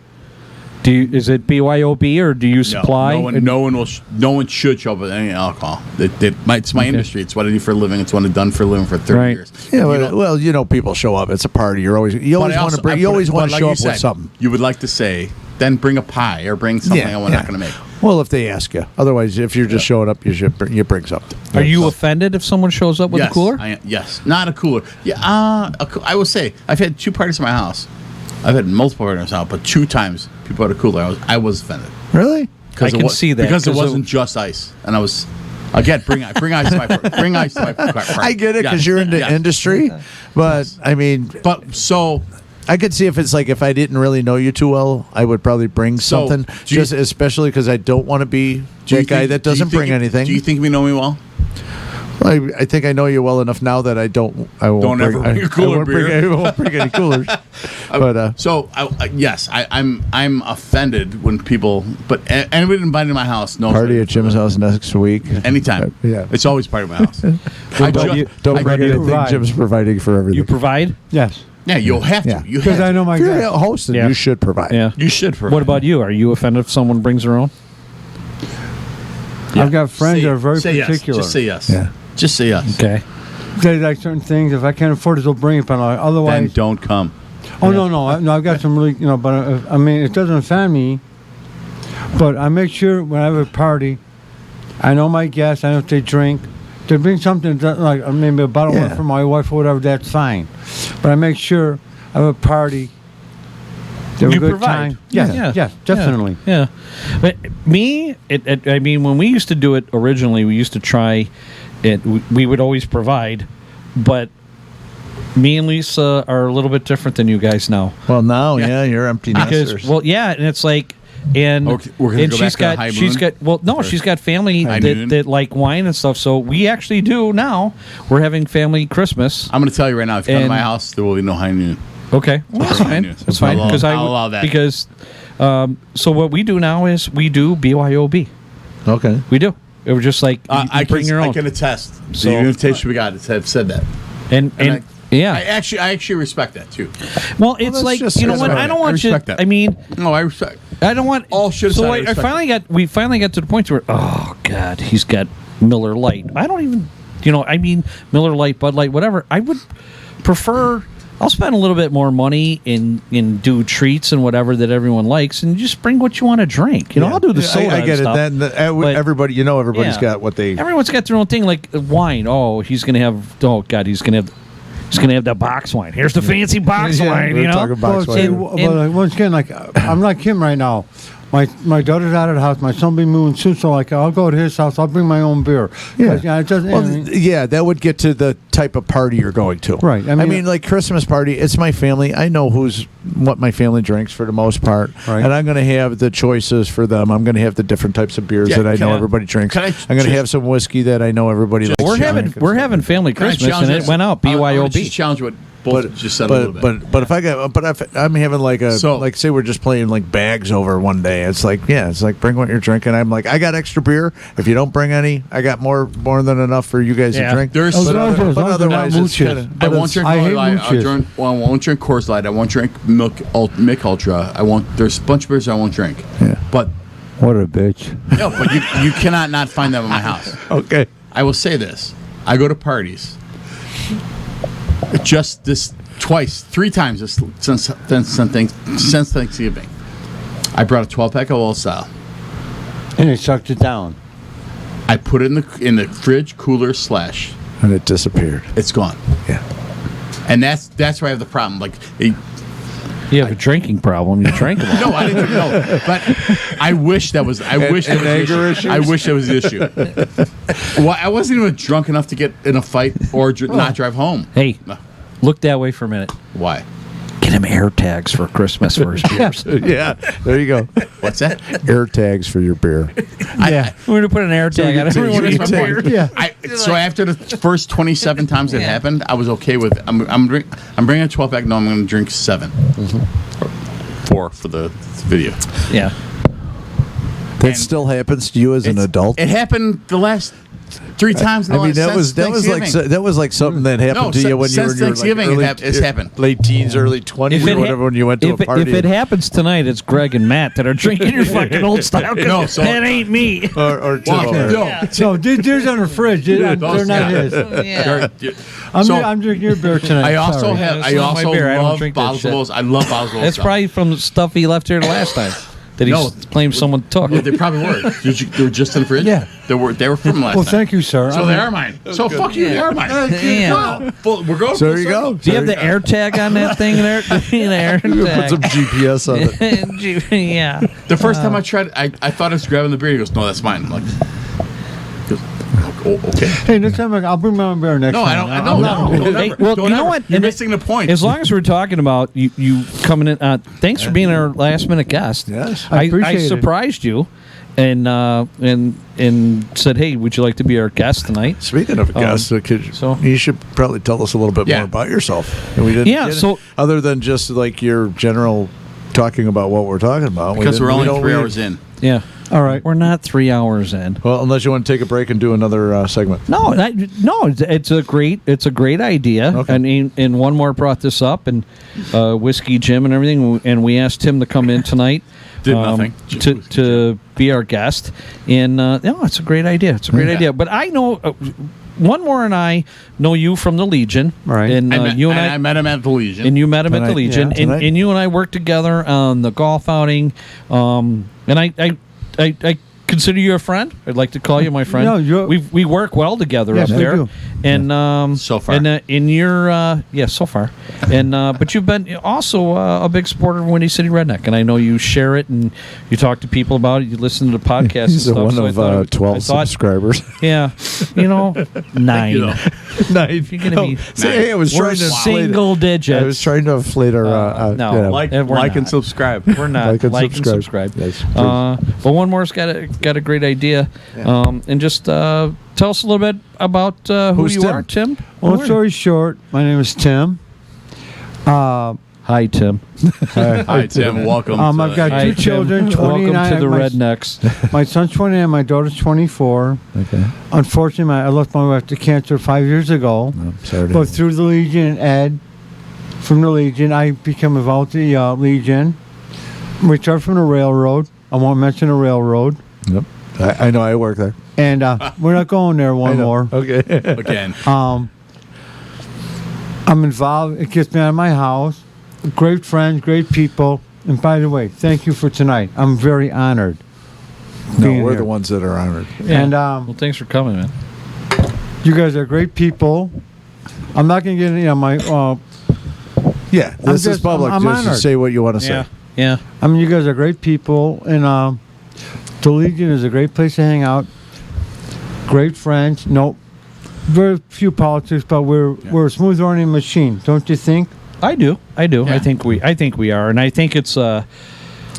is it BYOB or do you supply? No one should show up with any alcohol. It's my industry. It's what I do for a living. It's what I've done for a living for 30 Right. years. Yeah, well, people show up. It's a party. You always want to bring. You always want to show up with something. You would like to say, then bring a pie or bring something I'm not going to make. Well, if they ask you, otherwise, if you're just showing up, you bring something. Are you offended if someone shows up with a cooler? Yes, not a cooler. Yeah, I will say I've had 2 parties in my house. I've had multiple parties in my house, but 2 times people had a cooler. I was offended. Really? I can see that because it wasn't just ice, and I was. Again, bring ice to my party. I get it because you're in the industry, but I mean, I could see if it's like if I didn't really know you too well, I would probably bring something. Especially because I don't want to be that guy that doesn't bring anything. Do you think we know me well? I think I know you well enough now that I won't. Don't ever bring a cooler beer. I won't bring any coolers. But yes, I'm offended when people. But anybody invited to my house knows. Party at Jim's house next week. Anytime. Yeah. It's always party at my house. Don't bring anything. provide. Jim's providing for everything. You provide? Yes. Yeah, you'll have to. Yeah. You Because have I to. know my If you're guys. hosting, Yeah. you should provide. Yeah. You should provide. What about you? Are you offended if someone brings their own? I've got friends that are very say particular. Yes. Just say yes. Yeah. Just say yes. Okay. They like certain things. If I can't afford it, they'll bring it. But Then otherwise, don't come. oh no, I've got some really, But I mean, it doesn't offend me. But I make sure when I have a party, I know my guests. I know if they drink, they bring something like maybe a bottle of wine for my wife or whatever. That's fine. But I make sure I have a party. They have You a good provide. time. Yes, Yeah. yes, definitely. Yeah. But me, I mean, when we used to do it originally, we used to try it. We would always provide, but me and Lisa are a little bit different than you guys now. Well, now, you're empty nesters. Because, well, yeah, and it's like, and Okay, we're gonna and go she's back to got, High she's Moon? got, well, no, she's got family High Noon? that like wine and stuff. So we actually do now. We're having family Christmas. I'm going to tell you right now. If you come to And- my house, there will be no high noon. Okay, well, that's fine. news. That's fine I'll because allow that. Because so what we do now is we do BYOB. Okay. We do. It was just like you bring your own. I can attest. So- The invitation we got have said that. and yeah. I actually respect that too. Well, it's that's like just- you know what? respect I don't that. I want you. respect that. I mean, No, I respect. I don't want All shit So aside, I respect we finally got to the point where God, he's got Miller Lite. I don't even I mean Miller Lite, Bud Light, whatever. I would prefer. I'll spend a little bit more money in do treats and whatever that everyone likes, and just bring what you want to drink. I'll do the soda. I get and it. stuff, Then but- everybody, everybody's Yeah. got what they. Everyone's got their own thing, like wine. Oh, he's gonna have. Oh God, he's gonna have the box wine. Here's the fancy box Yeah, wine. we're talking box Well, wine. see, once again, like I'm like him right now. My daughter's out of the house. My son be moving soon, so like I'll go to his house. I'll bring my own beer. Yeah. It doesn't. Well, that would get to the type of party you're going to. Right. I mean, like Christmas party, it's my family. I know what my family drinks for the most part. Right. And I'm going to have the choices for them. I'm going to have the different types of beers Yeah, that I can know I- everybody drinks. can I I'm going to just- have some whiskey that I know everybody likes. We're to having drink and we're stuff. having family Can I Christmas, challenge and it this? went out I wanna BYOB. just challenge what both just said a little bit. But if I'm having like say we're just playing like bags over one day. It's like bring what you're drinking. I'm like I got extra beer. If you don't bring any, I got more than enough for you guys Yeah. to drink. There's- As but long as they're not otherwise it's mooches. kinda- I won't drink I Miller hate Lite. mooches. I won't drink Coors Light. I won't drink Mick Ultra. There's a bunch of beers I won't drink. Yeah. But What a bitch. no, but you cannot not find them in my house. Okay. I will say this: I go to parties. Just this 3 times since Thanksgiving. I brought a 12-pack of Old Style. And they sucked it down. I put it in the fridge cooler / And it disappeared. It's gone. Yeah. And that's where I have the problem. Like, You have a drinking problem. You drank them all. no, I didn't know. But I wish that was. I wish that was the issue. I wish that was the issue. Well, I wasn't even drunk enough to get in a fight or not drive home. Hey, No. look that way for a minute. Why? Get him air tags for Christmas for his beers. Yeah. There you go. What's that? Air tags for your beer. Yeah. We're going to put an air tag on everyone you in take- beer. Yeah. So after the first 27 times it happened, I was okay with it. I'm bringing a 12 pack. No, I'm going to drink 7. Mm-hmm. 4 for the video. Yeah. That still happens to you as an adult? It happened the last 3 times. I mean, that was like something that happened to you when you were in your Thanksgiving. It's happened. late teens, early 20s, or whatever, when you went to a party. If it happens tonight, it's Greg and Matt that are drinking your fucking old style. No, so- that ain't me. or Well, Tim. no. No, there's on the fridge. They're not his. I'm drinking your beer tonight. I also Sorry. have. That's I not my also beer. I don't love drink that shit. Boswell's. I love Boswell's. That's stuff. probably from the stuff he left here the last time that he No. claimed someone took. Yeah, they probably were. They were just in the fridge. Yeah. They were from last Well, time. thank you, sir. So they are mine. So fuck you. They are mine. Damn. No, we're going. So there full you go. circle. Do you have the air tag on that thing there? The air Put some tag. GPS on it. Yeah. The first time I tried, I thought I was grabbing the beer. He goes, "No, that's mine." I'm like, oh, okay. Hey, next time I'll bring my own beer next No, I time. don't. No. Don't Hey, ever- well, don't you know ever. what? You're And missing the point. As long as we're talking about you coming in, thanks for being our last minute guest. Yes. I appreciate it. surprised you, and said, "Hey, would you like to be our guest tonight?" Speaking of guests, you should probably tell us a little bit Yeah. more about yourself. And we didn't Yeah, get it. so- other than just like your general talking about what we're talking about. because we're only 3 we- hours in. Yeah. All right. We're not 3 hours in. Well, unless you want to take a break and do another segment. No, it's a great idea. Okay. And one more brought this up, and Whiskey Jim and everything, and we asked him to come in tonight. Did nothing. to be our guest, and it's a great idea. It's a great idea. But I know one more, and I know you from the Legion, Right. And I met him at the Legion. and you met him at the Tonight. Legion, Yeah, tonight. and you and I worked together on the golf outing. And I consider you a friend. I'd like to call you my friend. No, we work well together Yes, up we there. do. And So far. and in your so far, and but you've been also a big supporter of Windy City Redneck, and I know you share it and you talk to people about it. You listen to the podcast. He's and stuff, one so I of thought 12 subscribers. Yeah, 9. You know. If you're gonna be Hey, I was we're trying to inflate single digits. I was trying to inflate our. no, you know, like we're and not. subscribe. We're not Like and subscribe. Yes, please. but one more's got a great idea, and just tell us a little bit about who Who's you Tim? are, Tim. Long story short, my name is Tim. Hi, Tim. Hi, Tim. Welcome. I've got Hi, two Tim. children. 29. Welcome to the my, Rednecks. My son's 29. My daughter's 24. Okay. Unfortunately, I lost my wife to cancer 5 years ago. Sorry. But through the Legion and Ed, from the Legion, I became involved with the Legion. Retired from the railroad. I won't mention the railroad. Yep. I know. I work there. And we're not going there I know. more. Okay. again. I'm involved. It gets me out of my house. Great friends, great people. And by the way, thank you for tonight. I'm very honored. No, being we're here. the ones that are honored. And well, thanks for coming, man. you guys are great people. I'm not going to get any on my. Yeah, this is public. I'm just to honored. say what you want to say. Yeah. I mean, you guys are great people, and the Legion is a great place to hang out. Great friends. No, very few politics, but we're a smooth running machine, don't you think? I do. Yeah. I think we are, and I think it's one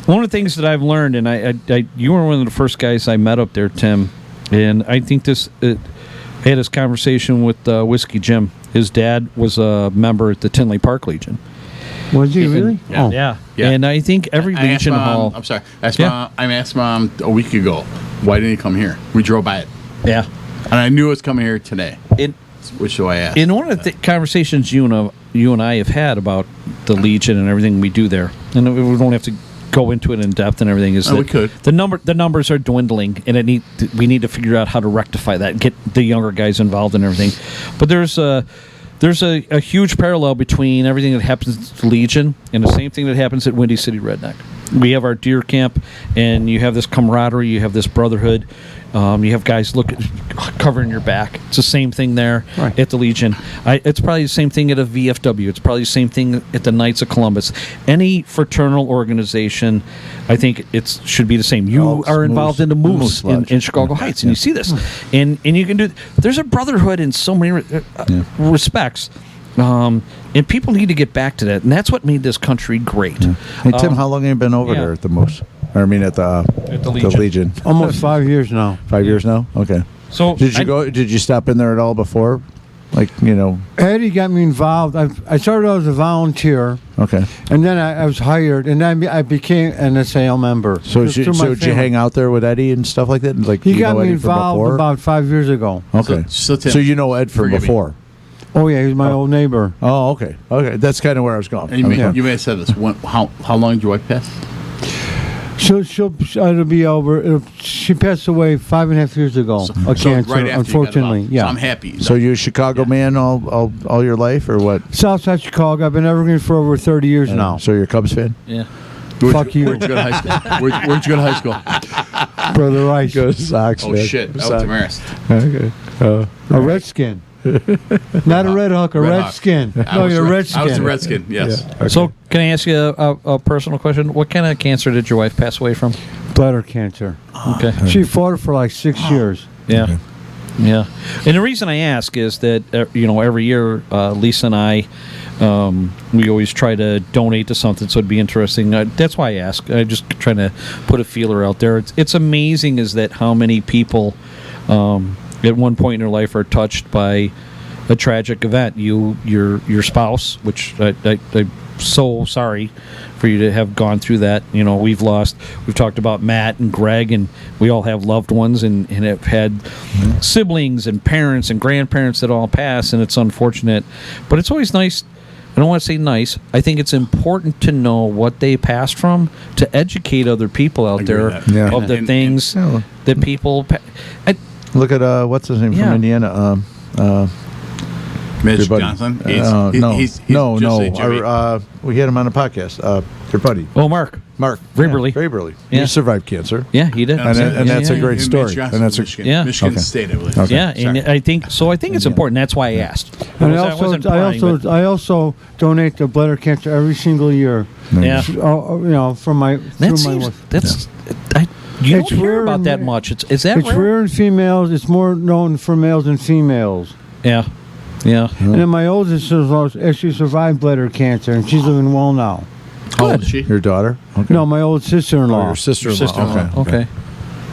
of the things that I've learned. And I you were one of the first guys I met up there, Tim, and I think I had this conversation with Whiskey Jim. His dad was a member at the Tinley Park Legion. Was he really? Yeah. Oh. Yeah. Yeah. And I think every I asked Legion Mom- hall. I'm sorry. I asked Mom a week ago, why didn't he come here? We drove by it. Yeah. And I knew it was coming here today. Which do I ask? In one of the conversations you and I have had about the Legion and everything we do there, and we don't have to go into it in depth and everything, is that we could. the numbers are dwindling, and we need to figure out how to rectify that, and get the younger guys involved in everything. But there's a huge parallel between everything that happens at the Legion and the same thing that happens at Windy City Redneck. we have our deer camp, and you have this camaraderie, you have this brotherhood. You have guys covering your back. It's the same thing there at the Legion. It's probably the same thing at a VFW. It's probably the same thing at the Knights of Columbus. Any fraternal organization, I think it should be the same. You are involved in the Moose in Chicago Heights, and you see this. And you can do. There's a brotherhood in so many respects. And people need to get back to that. And that's what made this country great. Yeah. Hey, Tim, how long have you been over there at the Moose? Or, I mean, at the Legion. Almost 5 years now. 5 years now? Okay. So did you stop in there at all before? Like, Eddie got me involved. I started out as a volunteer. Okay. And then I was hired, and then I became an SAL member. So did you hang out there with Eddie and stuff like that? Like, he got me involved about 5 years ago. Okay. So you know Ed from before? Oh, yeah, he's my old neighbor. Oh, okay. Okay. That's kind of where I was going. And you may have said this. How long did your wife pass? It'll be over. She passed away 5.5 years ago of cancer, right unfortunately. So I'm happy. So you're a Chicago man all your life, or what? Southside Chicago. I've been Evergreen for over 30 years now. So you're a Cubs fan? Yeah. Fuck you. Where'd you go to high school? Where'd you go to high school? Brother Rice. Go Sox. Oh, shit. I was embarrassed. Okay. A Redskin. Not a Red Hawk, a Redskin. No, you're a Redskin. I was a Redskin, yes. Yeah. Okay. So can I ask you a personal question? What kind of cancer did your wife pass away from? Bladder cancer. Okay. She fought it for like 6 years. Yeah. Okay. Yeah. And the reason I ask is that, every year, Lisa and I, we always try to donate to something, so it'd be interesting. That's why I ask. I just trying to put a feeler out there. It's amazing is that how many people at one point in their life are touched by a tragic event. Your spouse, which I'm so sorry for you to have gone through that. We've talked about Matt and Greg, and we all have loved ones and have had siblings and parents and grandparents that all pass, and it's unfortunate. But it's always nice. I don't want to say nice. I think it's important to know what they passed from to educate other people out there of the things that people. Look at what's his name from Indiana. Mitch Johnson. We had him on a podcast. Your buddy. Oh, Mark Vrabely. Vrabely. Yeah. He survived cancer. Yeah, he did. And that's a great story. And that's Michigan State, I believe. Okay. Yeah, and I think it's important. That's why I asked. And I also donate to bladder cancer every single year. Yeah. From my That's you don't hear about that much. Is that it's rare in females. It's more known for males than females. Yeah. Yeah. And then my oldest sister actually survived bladder cancer, and she's living well now. How old is she? Your daughter? Okay. No, my old sister-in-law. Your sister-in-law. Okay.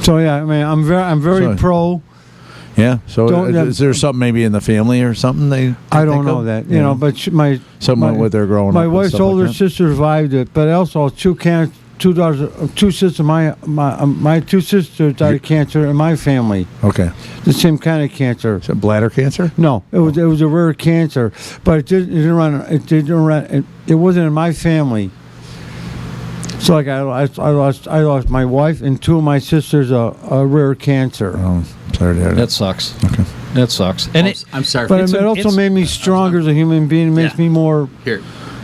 So yeah, I mean, I'm very pro. Yeah. So is there something maybe in the family or something I don't know that. But someone with their growing up. My wife's older sister survived it, but also two daughters, two sisters. My two sisters died of cancer in my family. Okay. The same kind of cancer. Is it bladder cancer? No, it was a rare cancer, but it didn't run. It wasn't in my family. So like I lost my wife and two of my sisters a rare cancer. Oh, sorry to hear that. That sucks. Okay. That sucks. And I'm sorry. But it also made me stronger as a human being. It makes me more.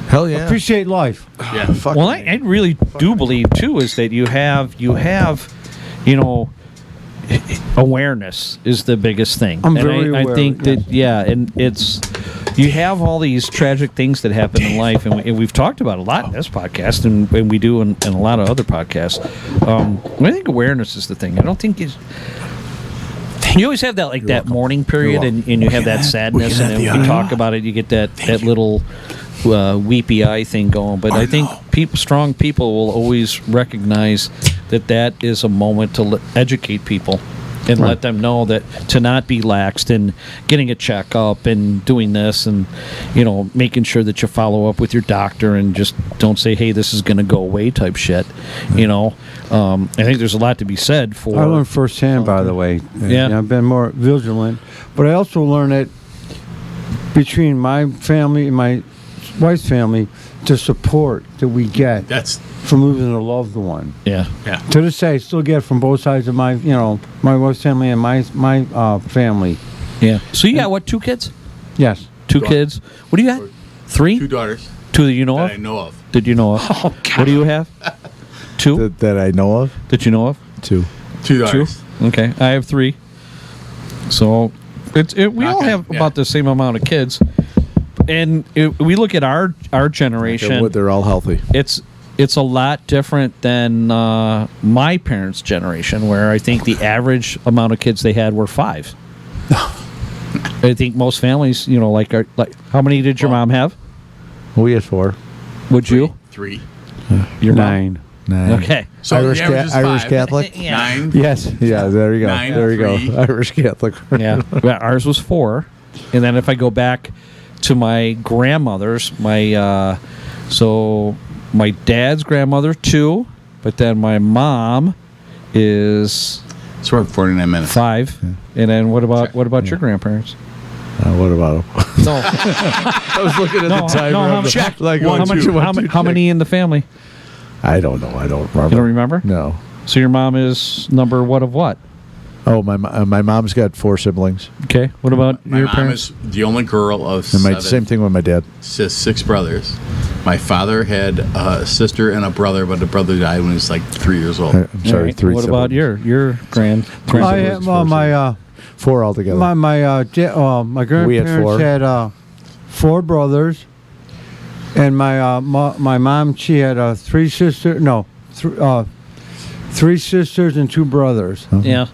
Hell yeah. Appreciate life. Yeah. Well, I really do believe too is that you have awareness is the biggest thing. I'm very aware. I think that and it's you have all these tragic things that happen in life, and we've talked about a lot in this podcast, and we do in a lot of other podcasts. I think awareness is the thing. I don't think you always have that that mourning period, and you have that sadness, and when you talk about it, you get that little weepy eye thing going. But I think strong people will always recognize that is a moment to educate people and let them know that to not be laxed and getting a checkup and doing this and making sure that you follow up with your doctor and just don't say, hey, this is going to go away type shit. I think there's a lot to be said for. I learned firsthand, by the way. Yeah. I've been more vigilant, but I also learned it between my family and my wife's family, the support that we get from losing a loved one. Yeah. To this day, I still get from both sides of my, my wife's family and my family. Yeah. So you got what? 2 kids? Yes. 2 kids. What do you got? 3? 2 daughters. 2 that you know that of? I know of. Did you know of? Oh, God. What do you have? 2 that I know of. that you know of? 2. 2 daughters. Okay, I have 3. So we all Okay, have yeah. about the same amount of kids, and we look at our generation. They're all healthy. It's a lot different than my parents' generation, where I think the average amount of kids they had were 5. I think most families, like how many did your mom have? We had 4. Would you? 3. Your 9. 9. Okay. So Irish, the average is Irish 5. Catholic. 9. Yes. Yeah, there you go. 9, there you 3. go. Irish Catholic. Yeah. Well, ours was 4, and then if I go back to my grandmother's, so my dad's grandmother 2, but then my mom is So we're at 49 minutes. 5, and then what about your grandparents? What about him? No, I was looking at No, the timer. no, how I'm much- like, how many in the family? I don't know. I don't remember. You don't remember? No. So your mom is number what of what? Oh, my mom's got 4 siblings. Okay. What about My your mom parents? is the only girl of And 7. same thing with my dad. 6 brothers. My father had a sister and a brother, but the brother died when he was like 3 years old. I'm All sorry, right. 3 What about siblings. your grand? I have my 4 altogether. my grandparents 4. had 4 brothers, and my mom, she had 3 sisters. No, 3 sisters and 2 brothers. Yeah.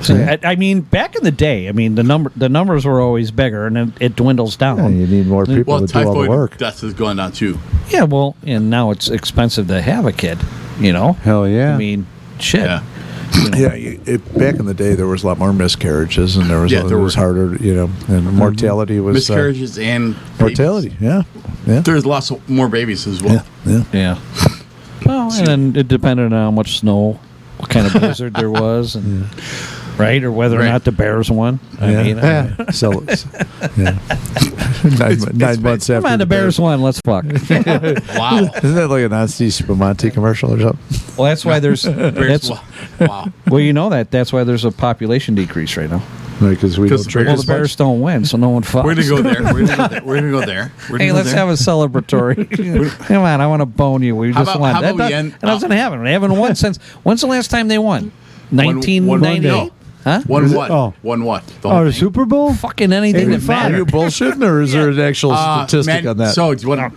So, I mean, back in the day, the numbers were always bigger, and it dwindles down. Yeah, you need more people Well, to do all the typhoid work. death has gone down too. Yeah, well, and now it's expensive to have a kid. Hell yeah. I mean, shit. Yeah. Yeah, back in the day, there was a lot more miscarriages, and it was harder, and mortality was Miscarriages and mortality. babies. Yeah. There's lots of more babies as well. Yeah. Yeah. Well, and then it depended on how much snow, what kind of blizzard there was, and right, or whether or Right. not the Bears won. I mean, So, yeah. 9 months after come on, the Bears won. Let's fuck. Wow. Isn't that like an Asti Spumante commercial or something? Well, that's why there's. Bears, wow. Well, you know that's why there's a population decrease right now. Because we don't Because drink Well, as the much. Bears don't win, so no one fucks. We're gonna go there. We're gonna go there. Hey, let's have a celebratory. Come on, I want to bone you. We How just about- won. how That, about we that, end- that doesn't happen. They haven't won since. When's the last time they won? 1998. Huh? One what? Oh. One what? Oh, the Super Bowl? Fucking anything that 85. Are you matters. bullshitting, or is there an actual statistic on that? So, do you want?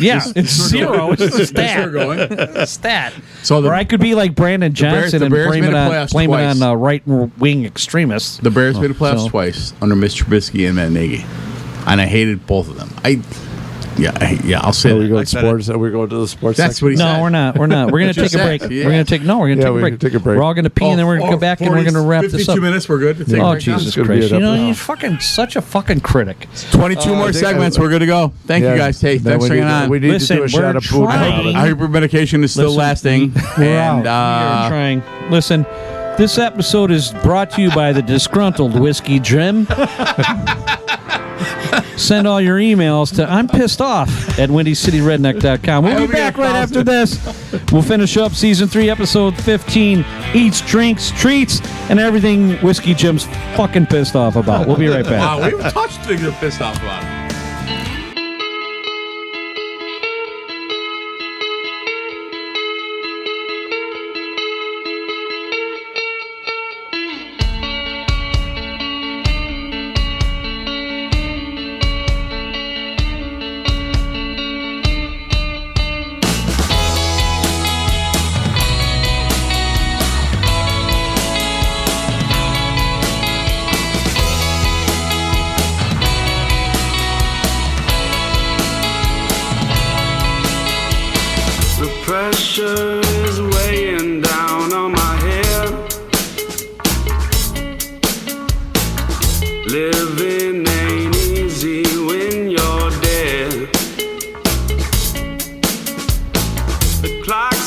Yeah, it's 0. It's a We're stat. going. Stat. So Or I could be like Brandon Johnson the and Bears blame made it the on playoffs right-wing extremists. The Bears made the playoffs so- twice under Mr. Trubisky and Matt Nagy, and I hated both of them. I'll say Are we that. going I said sports? Are we going to the sports? That's section? what he said. No, we're not. We're not. We're going to take a break. Yeah. We're going to take a break. We're We're all going to pee, and then we're going to go back and we're going to wrap this 52 up. minutes. We're good. To take a Oh, break now? Jesus gonna be Christ. an He's fucking such a fucking critic. 22 more I think segments. I- We're good to go. Thank you guys. Hey, Then thanks for we hanging need, on. We need Listen, to do a shot we're of food. trying. Hypermedication is still Listen. lasting. And We are trying. Listen, this episode is brought to you by the Disgruntled Whiskey Jim. Send all your emails to I'm pissed off at WindyCityRedneck.com. We'll be back right after this. We'll finish up season 3, episode 15. Eats, drinks, treats, and everything Whiskey Jim's fucking pissed off about. We'll be right back. wow, we haven't touched things we're pissed off about. The pressure is weighing down on my head. Living ain't easy when you're dead. The clock's